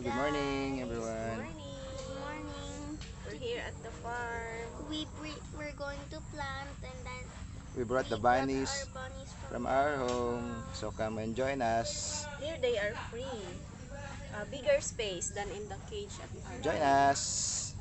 Good morning, everyone. Good morning. We're here at the farm. We're going to plant, and then We brought the we brought our bunnies bunnies from from our our home, home. so come and join us. Here they are free. Bigger space than in the cage at our Join home. us.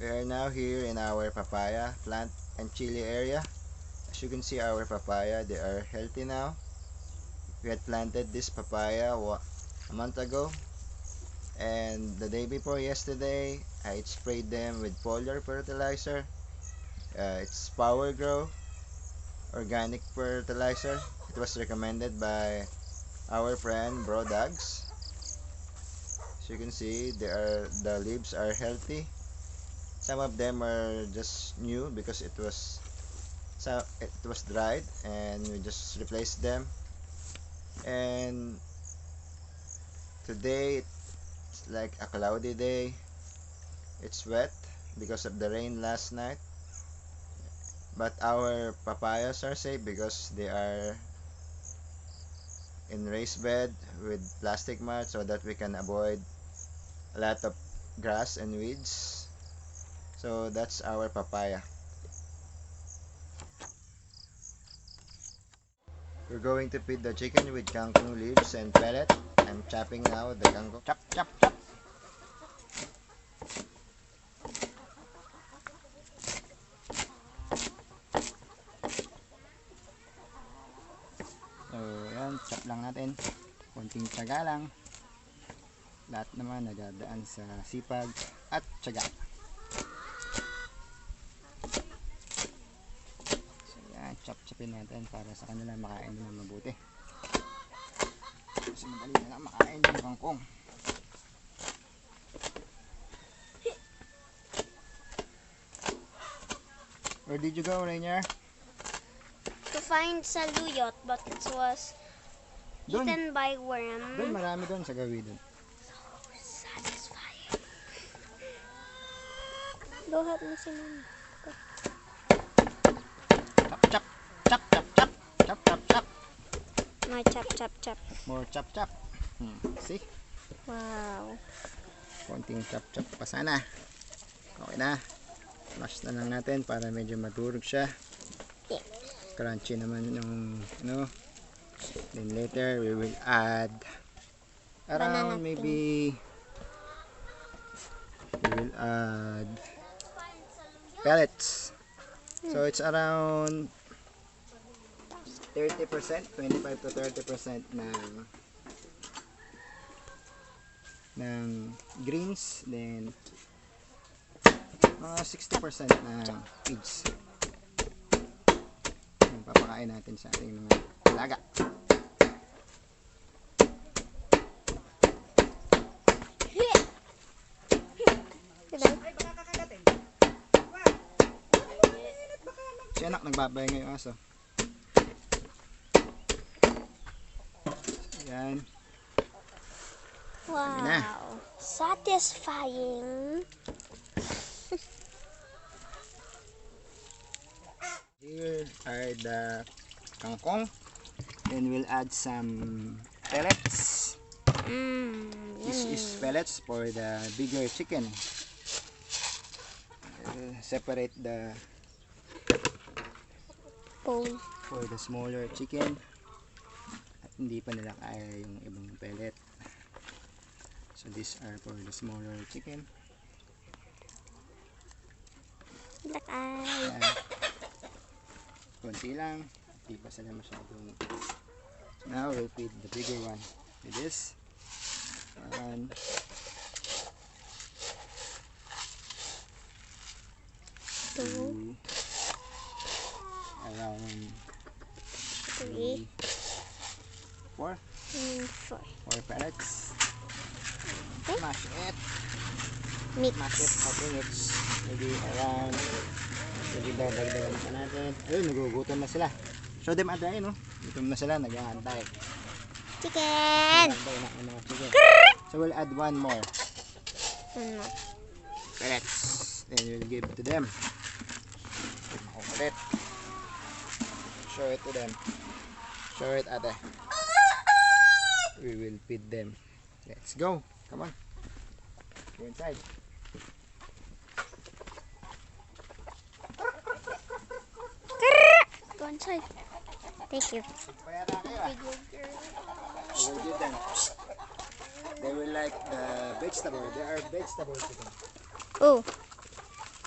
We are now here in our papaya plant and chili area. As you can see, our papaya, they are healthy now. We had planted this papaya a month ago, and the day before yesterday, I sprayed them with foliar fertilizer. It's Power Grow organic fertilizer. It was recommended by our friend Bro Dogs. As you can see, the leaves are healthy. Some of them are just new because it was dried, and we just replaced them. And today it's like a cloudy day. It's wet because of the rain last night. But our papayas are safe because they are in raised bed with plastic mat so that we can avoid a lot of grass and weeds. So that's our papaya. We're going to feed the chicken with kangkong leaves and pellet. I'm chopping now the kangkong. Chop, chop, chop. So, yan, chop lang natin. Konting tiyaga lang. Lahat naman nagdadaan sa sipag at tiyaga. So, yan, chop-chopin natin para sa kanila makain nila mabuti. Kasi madali na lang makain yung kangkong. Where did you go, Rainier? To find saluyot, but it was Doon. eaten by worm. Doon, marami doon sa gawi doon. Satisfying. Luhat mo si Mama. Chop, chop, chop, chop, chop, chop, chop, chop. My chop, chop, chop. More chop, chop. See? Wow. Konting chop, chop pa sana. Okay na. Mash na lang natin para medyo maturog siya. Yeah. Crunchy naman yung Then later we will add around Banana maybe we will add pellets. So it's around 30%, 25 to 30% ng greens, then Mga 60% na pigs. Yung papakain natin sa ating mga alaga. Si anak nagbabay ngayong aso. Ayan. Wow. Satisfying. Here are the kangkong. Then we'll add some pellets. This is pellets for the bigger chicken. Separate the Bone. for the smaller chicken. At hindi pa nila kaya yung ibang pellet. So these are for the smaller chicken. Black eye. Ayan. Konti lang. Hindi pa sila masyadong. So now we'll feed the bigger one with this. And Two, around three, 4 and four. pellets. Okay. Mash it. Mix. Mash it. I think it's maybe around. Maybe dadagdagan pa natin. Ayun, nagugutom na sila. Show them at ayun, no? Gutom na sila, nag-aantay. Chicken. Nag-aantay na ang mga chicken. So we'll add one more pellets. Then we'll give to them. Makukulit. Show it to them. Show it, ate. We will feed them. Let's go. Come on. Go inside. Go inside. Thank you. Payata kayo ah. We will give them. They will like the vegetable. They are vegetable chicken. Oh.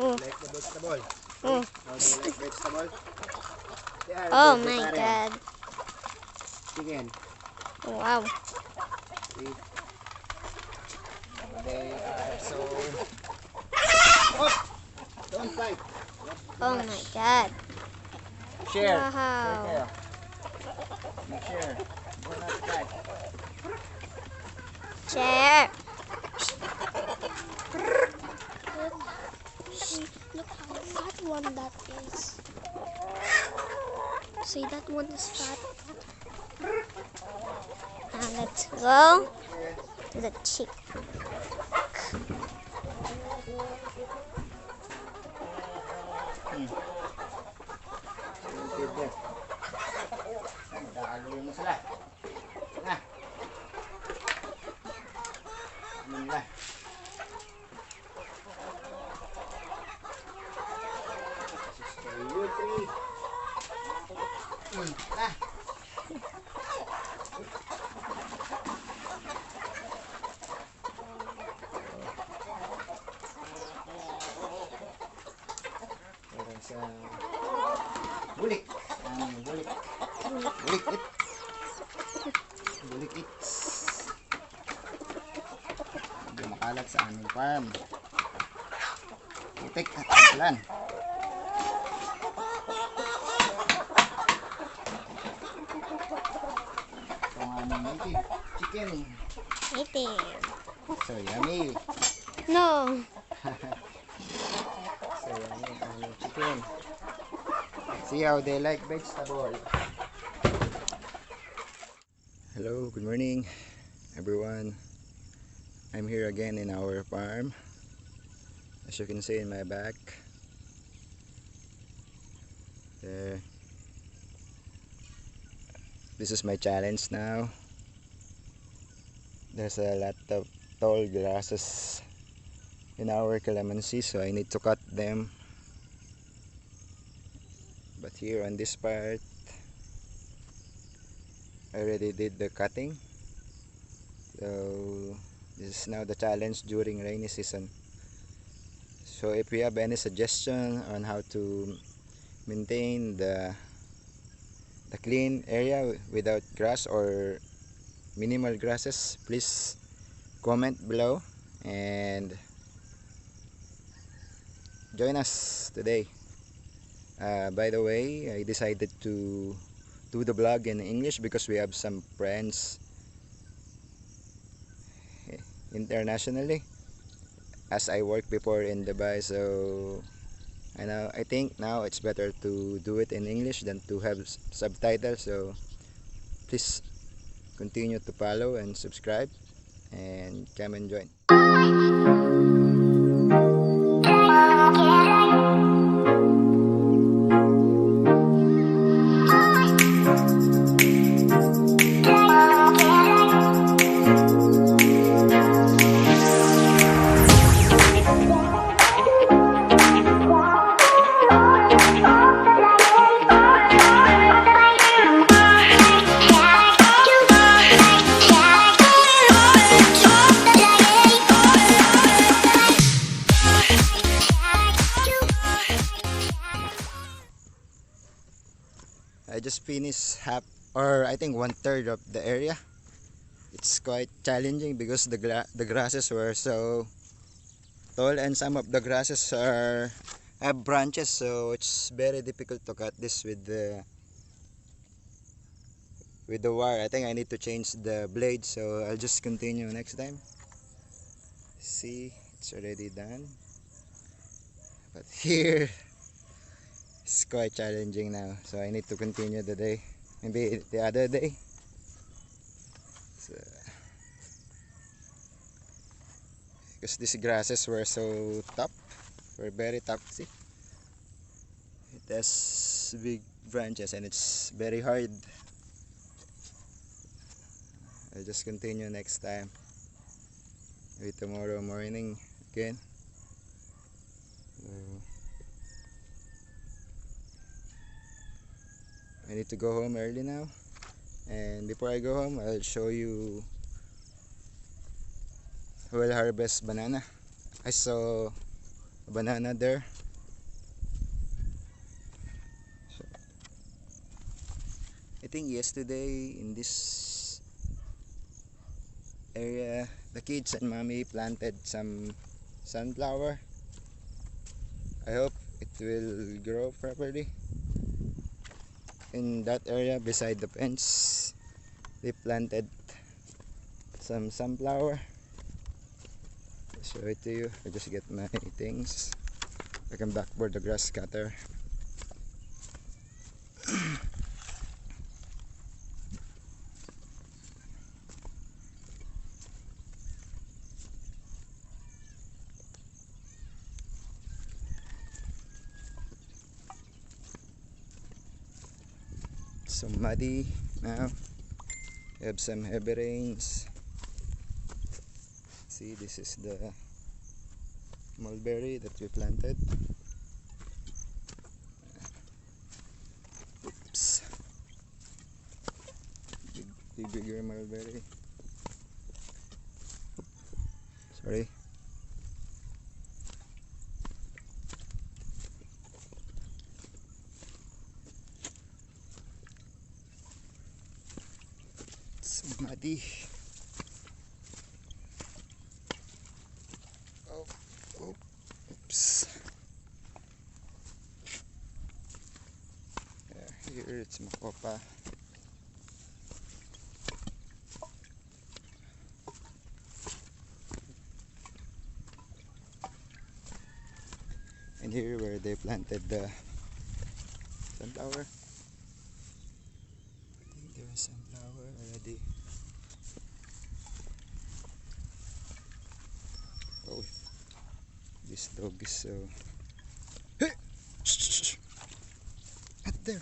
Oh. Like the vegetable. Oh. How do you like vegetable? They are Oh my vegetarian God. chicken. Wow. See? They are so. Oh! Don't fight. Oh my God. Share. Wow. Share kayo. Share. Do not fight. Chair. Look how fat one that is. See, that one is fat. Now let's go to the chick. Feed them. Magkakagulo na sila. Na. Ano nila? This is for you three. Na. Meron sa bulik. Bulik. Bulik it. Bulik it. Hindi makalat sa aming farm. Putik at ulan. Ito ang aming native chicken. Native. So yummy. No. So yummy ang aming chicken. See how they like vegetable. Hello, good morning everyone. I'm here again in our farm. As you can see in my back there. This is my challenge now. There's a lot of tall grasses in our calamansi, so I need to cut them. But here on this part I already did the cutting, so this is now the challenge during rainy season. So if you have any suggestion on how to maintain the clean area without grass or minimal grasses, please comment below, and join us today. By the way, I decided to do the vlog in English because we have some friends internationally, as I worked before in Dubai. So I think now it's better to do it in English than to have subtitles. So please continue to follow and subscribe and come and join. I just finished half, or I think 1/3 of the area. It's quite challenging because the grasses were so tall, and some of the grasses are have branches, so it's very difficult to cut this with the wire. I think I need to change the blade, so I'll just continue next time. See, it's already done, but here it's quite challenging now, so I need to continue the day, maybe the other day. So, because these grasses were so tough, were very tough. See, it has big branches and it's very hard. I'll just continue next time, maybe tomorrow morning again. I need to go home early now, and before I go home I'll show you who will harvest banana. I saw a banana there. So, I think yesterday in this area the kids and mommy planted some sunflower. I hope it will grow properly. In that area beside the fence they planted some sunflower. I'll show it to you. I just get my things. I can backboard the grass cutter. So muddy now. We have some heavy rains. See, this is the mulberry that we planted. Oops. Bigger mulberry. Sorry. It's muddy. Oh, oh, oops. Yeah, here it's makopa. And here where they planted the sunflower. I think there was sunflower already. Oh, this dog is so... Hey! Shh, shh, shh. Not there.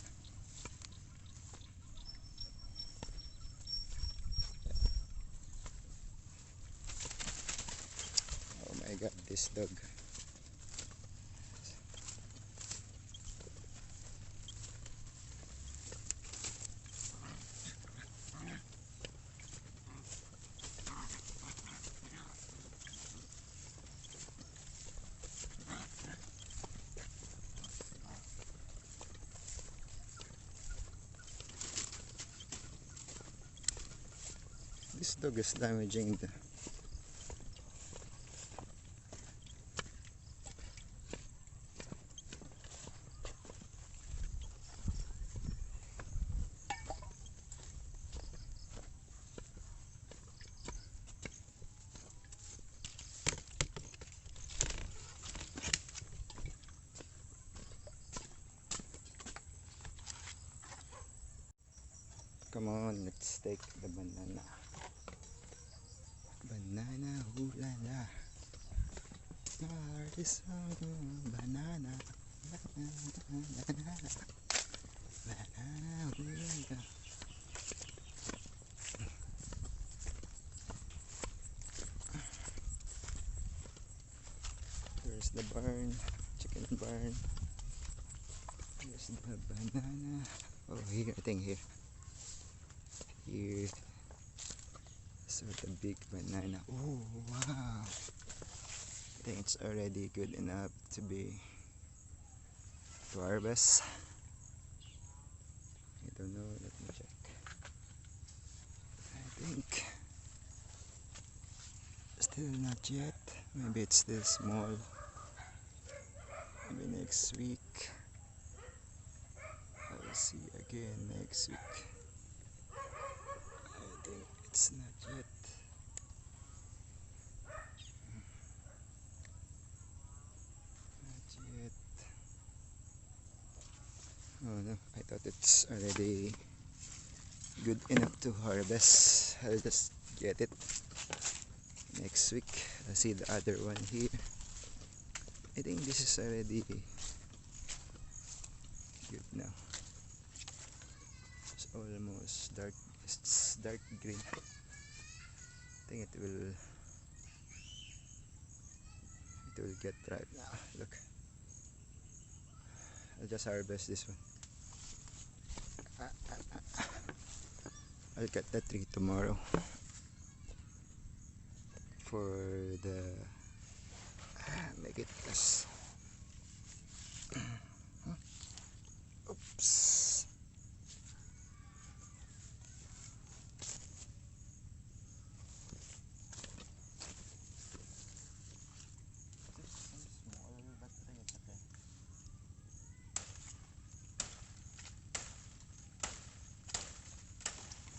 Oh my god, this dog. This dog is damaging the... Come on, let's take the banana. Banana, ooh la la. Heart is on banana. Banana, banana, ooh la la. There's the barn, chicken barn. There's the banana. Oh, here, I think here. Here. So the big banana. Oh, wow. I think it's already good enough to harvest. I don't know, let me check. I think still not yet. Maybe it's still small. Maybe next week. I'll see again next week. I think it's not yet. Not yet. Oh no, I thought it's already good enough to harvest. I'll just get it next week. I see the other one here. I think this is already good now. It's almost dark. It's dark green. I think it will get ripe now. Look, I'll just harvest this one. I'll cut the tree tomorrow for the make it less. Oops.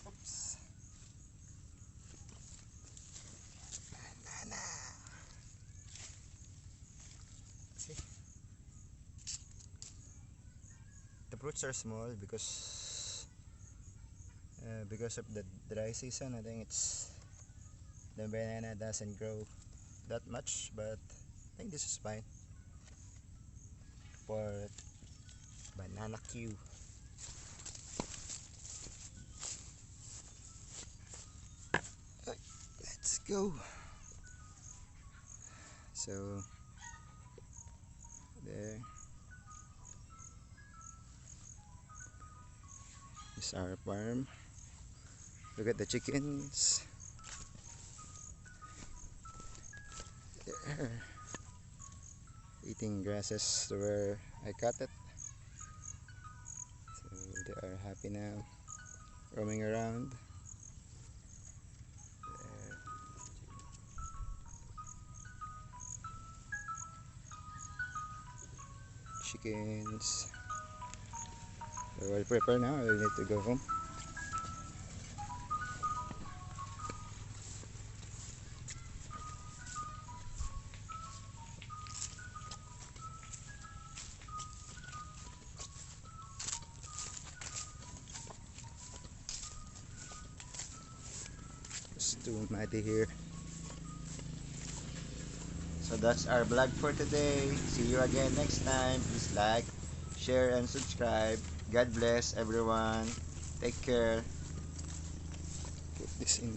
Oops. Banana. See? The fruits are small because of the dry season. I think the banana doesn't grow that much, but I think this is fine for banana queue. Let's go. So there is our farm. Look at the chickens. They're eating grasses where I cut it. So they are happy now, roaming around. There. Chickens. They're all prepared now. I need to go home. It's too muddy here. So that's our vlog for today. See you again next time. Please like, share, and subscribe. God bless everyone. Take care. Put this in.